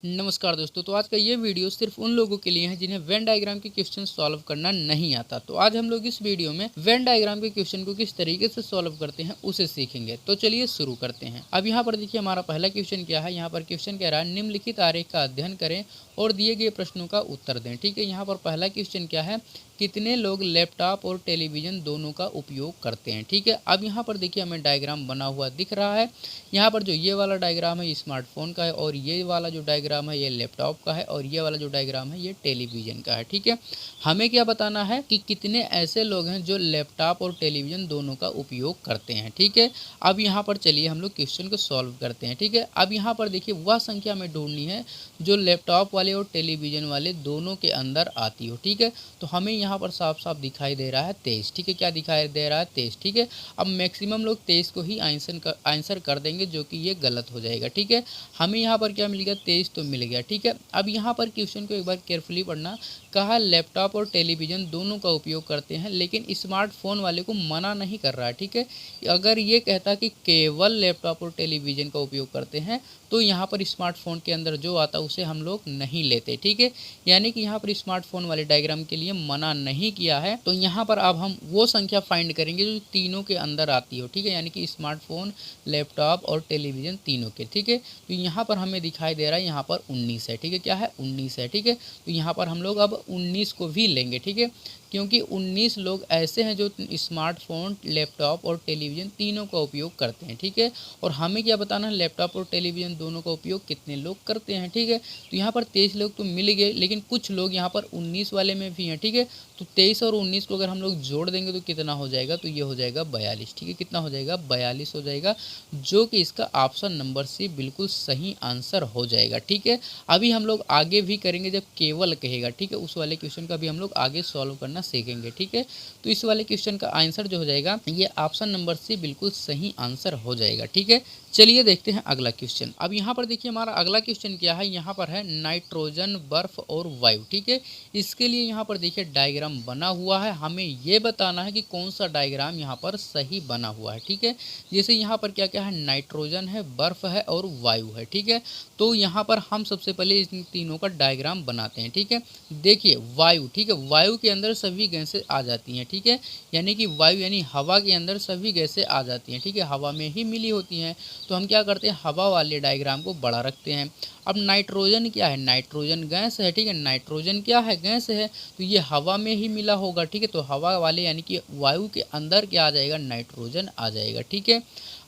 नमस्कार दोस्तों। तो आज का ये वीडियो सिर्फ उन लोगों के लिए है जिन्हें वेन डायग्राम के क्वेश्चन सॉल्व करना नहीं आता। तो आज हम लोग इस वीडियो में वेन डायग्राम के क्वेश्चन को किस तरीके से सॉल्व करते हैं उसे सीखेंगे। तो चलिए शुरू करते हैं। अब यहाँ पर देखिए हमारा पहला क्वेश्चन क्या है। यहाँ पर क्वेश्चन कह रहा है निम्नलिखित आरेख का अध्ययन करें और दिए गए प्रश्नों का उत्तर दें। ठीक है, यहाँ पर पहला क्वेश्चन क्या है, कितने लोग लैपटॉप और टेलीविज़न दोनों का उपयोग करते हैं। ठीक है, अब यहाँ पर देखिए हमें डायग्राम बना हुआ दिख रहा है। यहाँ पर जो ये वाला डायग्राम है ये स्मार्टफोन का है और ये वाला जो डायग्राम है ये लैपटॉप का है और ये वाला जो डायग्राम है ये टेलीविज़न का है। ठीक है, हमें क्या बताना है कि कितने ऐसे लोग हैं जो लैपटॉप और टेलीविज़न दोनों का उपयोग करते हैं। ठीक है, अब यहाँ पर चलिए हम लोग क्वेश्चन को सॉल्व करते हैं। ठीक है, अब यहाँ पर देखिए वह संख्या हमें ढूंढनी है जो लैपटॉप वाले और टेलीविज़न वाले दोनों के अंदर आती हो। ठीक है, तो हमें यहाँ पर साफ साफ दिखाई दे रहा है 23। ठीक है, क्या दिखाई दे रहा है 23। ठीक है, अब मैक्सिमम लोग 23 को ही आंसर कर देंगे जो कि ये गलत हो जाएगा। ठीक है, हमें यहाँ पर क्या मिल गया, 23 तो मिल गया। ठीक है, अब यहाँ पर क्वेश्चन को एक बार केयरफुली पढ़ना। कहा लैपटॉप और टेलीविज़न दोनों का उपयोग करते हैं लेकिन स्मार्टफोन वाले को मना नहीं कर रहा है। ठीक है, अगर ये कहता कि केवल लैपटॉप और टेलीविज़न का उपयोग करते हैं तो यहाँ पर स्मार्टफोन के अंदर जो आता उसे हम लोग नहीं लेते। ठीक है, यानी कि यहाँ पर स्मार्टफोन वाले डायग्राम के लिए मना नहीं किया है। तो यहाँ पर अब हम वो संख्या फाइंड करेंगे जो तीनों के अंदर आती हो। ठीक है, यानी कि स्मार्टफोन, लैपटॉप और टेलीविज़न तीनों के। ठीक है, तो यहाँ पर हमें दिखाई दे रहा है यहाँ पर 19 है। ठीक है, क्या है 19 है। ठीक है, तो यहाँ पर हम लोग अब 19 को भी लेंगे। ठीक है, क्योंकि 19 लोग ऐसे हैं जो स्मार्टफोन, लैपटॉप और टेलीविज़न तीनों का उपयोग करते हैं। ठीक है, और हमें क्या बताना है, लैपटॉप और टेलीविज़न दोनों का उपयोग कितने लोग करते हैं। ठीक है, तो यहाँ पर 23 लोग तो मिल गए लेकिन कुछ लोग यहाँ पर 19 वाले में भी हैं। ठीक है, तो 23 और 19 को अगर हम लोग जोड़ देंगे तो कितना हो जाएगा, तो ये हो जाएगा 42। ठीक है, कितना हो जाएगा, 42 हो जाएगा, जो कि इसका ऑप्शन नंबर सी बिल्कुल सही आंसर हो जाएगा। ठीक है, अभी हम लोग आगे भी करेंगे जब केवल कहेगा। ठीक है, उस वाले क्वेश्चन का भी हम लोग आगे सॉल्व करना सीखेंगे। ठीक है, तो इस वाले क्वेश्चन का आंसर जो हो जाएगा ये ऑप्शन नंबर सी बिल्कुल सही आंसर हो जाएगा। ठीक है, चलिए देखते हैं अगला क्वेश्चन। अब यहाँ पर देखिए हमारा अगला क्वेश्चन क्या है, यहाँ पर है नाइट्रोजन, बर्फ और वायु। ठीक है, इसके लिए यहाँ पर देखिए डायग्राम बना हुआ है, हमें ये बताना है कि कौन सा डायग्राम यहाँ पर सही बना हुआ है। ठीक है, जैसे यहाँ पर क्या क्या है, नाइट्रोजन है, बर्फ है और वायु है। ठीक है, तो यहाँ पर हम सबसे पहले इन तीनों का डायग्राम बनाते हैं। ठीक है, देखिए वायु, ठीक है, वायु के अंदर सभी गैसें आ जाती हैं। ठीक है, यानी कि वायु यानी हवा के अंदर सभी गैसें आ जाती हैं। ठीक है, हवा में ही मिली होती हैं। तो हम क्या करते हैं, हवा वाले डायग्राम को बड़ा रखते हैं। अब नाइट्रोजन क्या है, नाइट्रोजन गैस है। ठीक है, नाइट्रोजन क्या है, गैस है, तो ये हवा में ही मिला होगा। ठीक है, तो हवा वाले यानी कि वायु के अंदर क्या आ जाएगा, नाइट्रोजन आ जाएगा। ठीक है,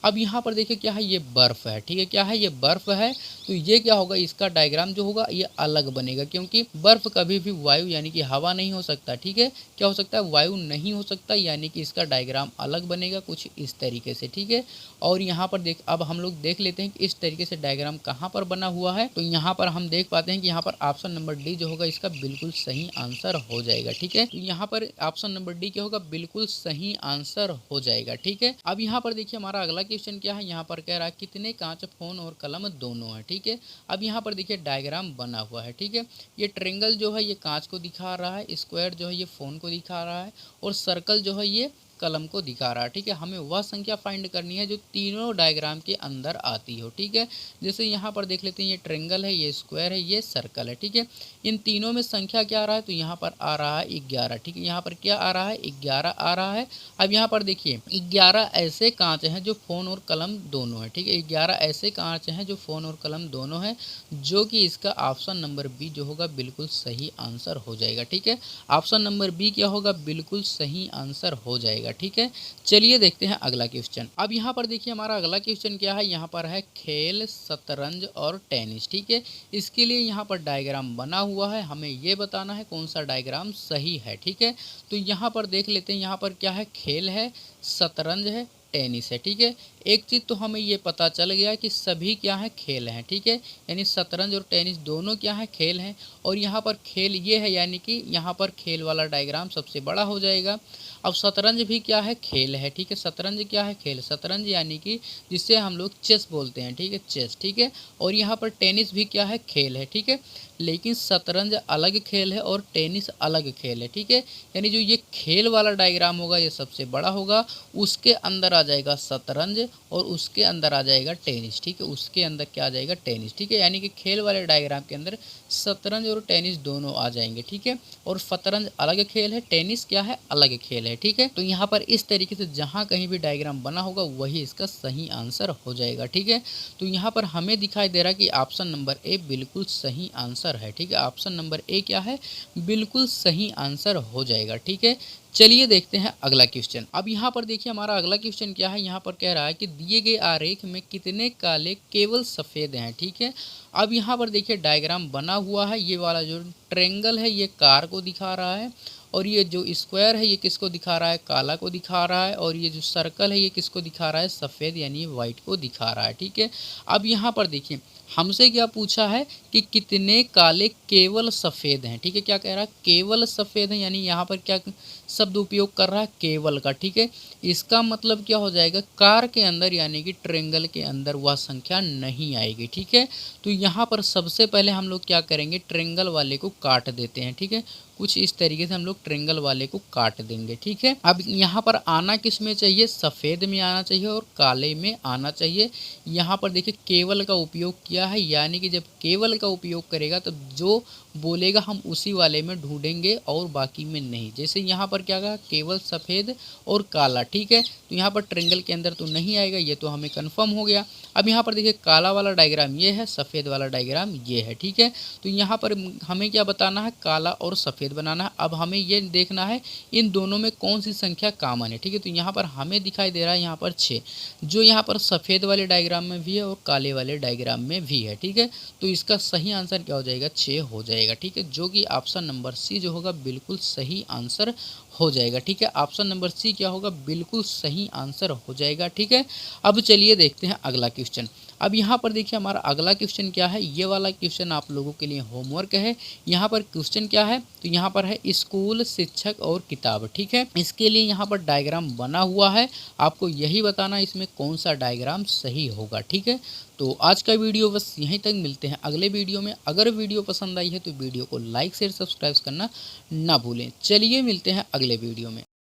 अब यहाँ पर देखिए क्या है, ये बर्फ़ है। ठीक है, क्या है, ये बर्फ़ है, तो ये क्या होगा, इसका डायग्राम जो होगा ये अलग बनेगा क्योंकि बर्फ़ कभी भी वायु यानी कि हवा नहीं हो सकता। ठीक है, क्या हो सकता है, वायु नहीं हो सकता, यानी कि इसका डायग्राम अलग बनेगा कुछ इस तरीके से। ठीक है, और यहाँ पर अब हम लोग देख लेते हैं कि इस तरीके से डायग्राम कहाँ पर बना हुआ है। तो यहाँ पर हम देख पाते हैं कि यहाँ पर ऑप्शन नंबर डी जो होगा इसका बिल्कुल सही आंसर हो जाएगा। ठीक है, तो यहाँ पर ऑप्शन नंबर डी क्या होगा, बिल्कुल सही आंसर हो जाएगा। ठीक है, अब यहाँ पर देखिए हमारा अगला क्वेश्चन क्या है, यहाँ पर कह रहा है कितने कांच, फोन और कलम दोनों है। ठीक है, अब यहाँ पर देखिए डायग्राम बना हुआ है। ठीक है, ये ट्रेंगल जो है ये कांच को दिखा रहा है, स्क्वायर जो है ये फोन को दिखा रहा है और सर्कल जो है ये कलम को दिखा रहा है। ठीक है, हमें वह संख्या फाइंड करनी है जो तीनों डायग्राम के अंदर आती हो। ठीक है, जैसे यहाँ पर देख लेते हैं ये ट्रेंगल है, ये स्क्वायर है, ये सर्कल है। ठीक है, इन तीनों में संख्या क्या आ रहा है, तो यहाँ पर आ रहा है 11। ठीक है, यहाँ पर क्या आ रहा है, 11 आ रहा है। अब यहाँ पर देखिए 11 ऐसे कांच हैं जो फोन और कलम दोनों है। ठीक है, 11 ऐसे कांच हैं जो फोन और कलम दोनों है, जो कि इसका ऑप्शन नंबर बी जो होगा बिल्कुल सही आंसर हो जाएगा। ठीक है, ऑप्शन नंबर बी क्या होगा, बिल्कुल सही आंसर हो जाएगा। ठीक है, चलिए देखते हैं अगला क्वेश्चन। अब यहाँ पर देखिए हमारा अगला क्वेश्चन क्या है, यहाँ पर है खेल, शतरंज और टेनिस। ठीक है, इसके लिए यहाँ पर डायग्राम बना हुआ है, हमें ये बताना है कौन सा डायग्राम सही है। ठीक है, तो यहाँ पर देख लेते हैं, यहाँ पर क्या है, खेल है, शतरंज है, टेनिस है। ठीक है, एक चीज़ तो हमें ये पता चल गया कि सभी क्या है, खेल हैं। ठीक है, यानी शतरंज और टेनिस दोनों क्या है, खेल हैं और यहाँ पर खेल ये है यानी कि यहाँ पर खेल वाला डायग्राम सबसे बड़ा हो जाएगा। अब शतरंज भी क्या है, खेल है, ठीक है। शतरंज क्या है, खेल। शतरंज यानी कि जिसे हम लोग चेस बोलते हैं, ठीक है, चेस, ठीक है। और यहाँ पर टेनिस भी क्या है, खेल है, ठीक है। लेकिन शतरंज अलग खेल है और टेनिस अलग खेल है, ठीक है। यानी जो ये खेल वाला डायग्राम होगा ये सबसे बड़ा होगा, उसके अंदर आ जाएगा शतरंज और उसके अंदर आ जाएगा टेनिस, ठीक है। उसके अंदर क्या आ जाएगा, टेनिस, ठीक है। यानी कि खेल वाले डायग्राम के अंदर शतरंज और टेनिस दोनों आ जाएंगे, ठीक है। और शतरंज अलग खेल है, टेनिस क्या है, अलग खेल है, ठीक है। तो यहाँ पर इस तरीके से जहाँ कहीं भी डायग्राम बना होगा वही इसका सही आंसर हो जाएगा, ठीक है। तो यहाँ पर हमें दिखाई दे रहा है कि ऑप्शन नंबर ए बिल्कुल सही आंसर है, ठीक है। ऑप्शन नंबर ए क्या है, बिल्कुल सही आंसर हो जाएगा, ठीक है। चलिए देखते हैं अगला क्वेश्चन। अब यहाँ पर देखिए हमारा अगला क्वेश्चन क्या है, यहाँ पर कह रहा है कि दिए गए आरेख में कितने काले केवल सफ़ेद हैं, ठीक है। अब यहाँ पर देखिए डायग्राम बना हुआ है, ये वाला जो ट्रेंगल है ये कार को दिखा रहा है, और ये जो स्क्वायर है ये किसको दिखा रहा है, काला को दिखा रहा है, और ये जो सर्कल है ये किसको दिखा रहा है, सफ़ेद यानी वाइट को दिखा रहा है, ठीक है। अब यहाँ पर देखिए हमसे क्या पूछा है कि कितने काले केवल सफ़ेद हैं, ठीक है। क्या कह रहा है, केवल सफ़ेद हैं, यानी यहाँ पर क्या शब्द उपयोग कर रहा है, केवल का, ठीक है। इसका मतलब क्या हो जाएगा, कार के अंदर यानी कि ट्रेंगल के अंदर वह संख्या नहीं आएगी, ठीक है। तो यहाँ पर सबसे पहले हम लोग क्या करेंगे, ट्रेंगल वाले को काट देते हैं, ठीक है। कुछ इस तरीके से हम लोग ट्रेंगल वाले को काट देंगे, ठीक है। अब यहाँ पर आना किस में चाहिए, सफ़ेद में आना चाहिए और काले में आना चाहिए। यहाँ पर देखिए केवल का उपयोग किया है, यानी कि जब केवल का उपयोग करेगा तो जो बोलेगा हम उसी वाले में ढूंढेंगे और बाकी में नहीं। जैसे यहाँ पर क्या कहा, केवल सफ़ेद और काला, ठीक है। तो यहाँ पर ट्रेंगल के अंदर तो नहीं आएगा, ये तो हमें कंफर्म हो गया। अब यहाँ पर देखिए काला वाला डायग्राम ये है, सफ़ेद वाला डायग्राम ये है, ठीक है। तो यहाँ पर हमें क्या बताना है, काला और सफ़ेद बनाना है। अब हमें ये देखना है इन दोनों में कौन सी संख्या कॉमन है, ठीक है। तो यहाँ पर हमें दिखाई दे रहा है यहाँ पर 6, जो यहाँ पर सफ़ेद वाले डायग्राम में भी है और काले वाले डायग्राम में भी है, ठीक है। तो इसका सही आंसर क्या हो जाएगा, 6 हो जाएगा, ठीक है। जो कि ऑप्शन नंबर सी जो होगा बिल्कुल सही आंसर हो जाएगा, ठीक है। ऑप्शन नंबर सी क्या होगा, बिल्कुल सही आंसर हो जाएगा, ठीक है। अब चलिए देखते हैं अगला क्वेश्चन। अब यहाँ पर देखिए हमारा अगला क्वेश्चन क्या है, ये वाला क्वेश्चन आप लोगों के लिए होमवर्क है। यहाँ पर क्वेश्चन क्या है, तो यहाँ पर है स्कूल, शिक्षक और किताब, ठीक है। इसके लिए यहाँ पर डायग्राम बना हुआ है, आपको यही बताना इसमें कौन सा डायग्राम सही होगा, ठीक है। तो आज का वीडियो बस यहीं तक, मिलते हैं अगले वीडियो में। अगर वीडियो पसंद आई है तो वीडियो को लाइक शेयर सब्सक्राइब करना ना भूलें। चलिए मिलते हैं अगले वीडियो में।